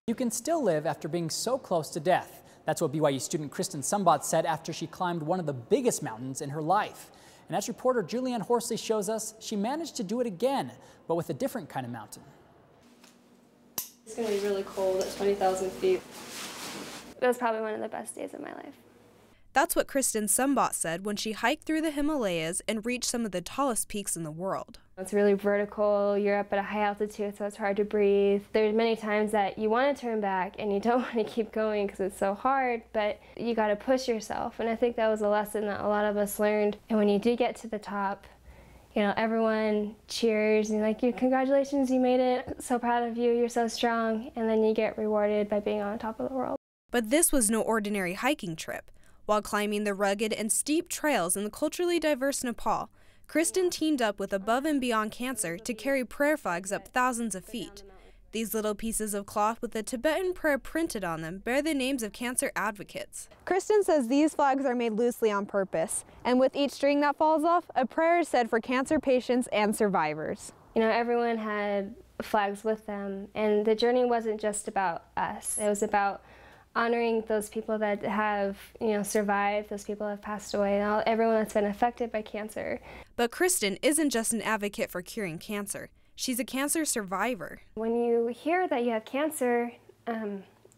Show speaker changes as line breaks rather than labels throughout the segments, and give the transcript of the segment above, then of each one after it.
You can still live after being so close to death. That's what BYU student Kristin Sumbot said after she climbed one of the biggest mountains in her life. And as reporter Julianne Horsley shows us, she managed to do it again, but with a different kind of mountain.
It's going to be really cold at 20,000 feet. It was probably one of the best days of my life.
That's what Kristin Sumbot said when she hiked through the Himalayas and reached some of the tallest peaks in the world.
It's really vertical, you're up at a high altitude, so it's hard to breathe. There's many times that you want to turn back and you don't want to keep going because it's so hard, but you got to push yourself. And I think that was a lesson that a lot of us learned. And when you do get to the top, you know, everyone cheers and like, congratulations, you made it. So proud of you, you're so strong. And then you get rewarded by being on top of the world.
But this was no ordinary hiking trip. While climbing the rugged and steep trails in the culturally diverse Nepal, Kristin teamed up with Above and Beyond Cancer to carry prayer flags up thousands of feet. These little pieces of cloth with a Tibetan prayer printed on them bear the names of cancer advocates.
Kristin says these flags are made loosely on purpose, and with each string that falls off, a prayer is said for cancer patients and survivors.
You know, everyone had flags with them, and the journey wasn't just about us. It was about honoring those people that have, survived, those people that have passed away, and everyone that's been affected by cancer.
But Kristin isn't just an advocate for curing cancer. She's a cancer survivor.
When you hear that you have cancer,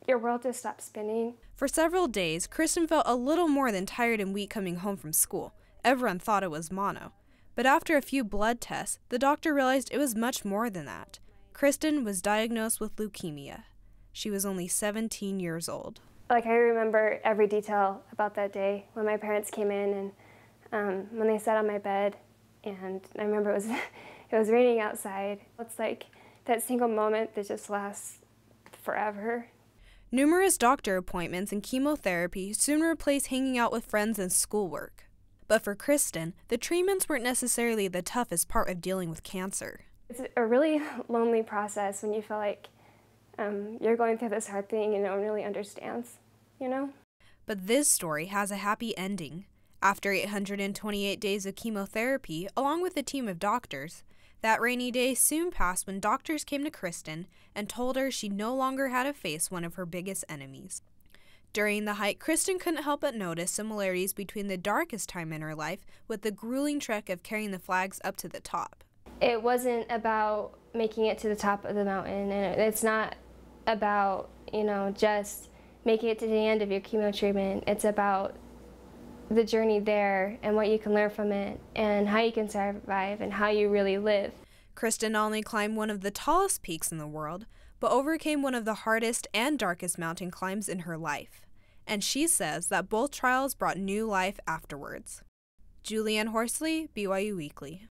your world just stops spinning.
For several days, Kristin felt a little more than tired and weak coming home from school. Everyone thought it was mono. But after a few blood tests, the doctor realized it was much more than that. Kristin was diagnosed with leukemia. She was only 17 years old.
I remember every detail about that day when my parents came in and when they sat on my bed, and I remember it was raining outside. It's like that single moment that just lasts forever.
Numerous doctor appointments and chemotherapy soon replaced hanging out with friends and schoolwork. But for Kristin, the treatments weren't necessarily the toughest part of dealing with cancer.
It's a really lonely process when you feel like you're going through this hard thing and no one really understands,
But this story has a happy ending. After 828 days of chemotherapy, along with a team of doctors, that rainy day soon passed when doctors came to Kristin and told her she no longer had to face one of her biggest enemies. During the hike, Kristin couldn't help but notice similarities between the darkest time in her life with the grueling trek of carrying the flags up to the top.
It wasn't about making it to the top of the mountain, and it's not about, just making it to the end of your chemo treatment. It's about the journey there and what you can learn from it and how you can survive and how you really live.
Kristin not only climbed one of the tallest peaks in the world, but overcame one of the hardest and darkest mountain climbs in her life. And she says that both trials brought new life afterwards. Julianne Horsley, BYU Weekly.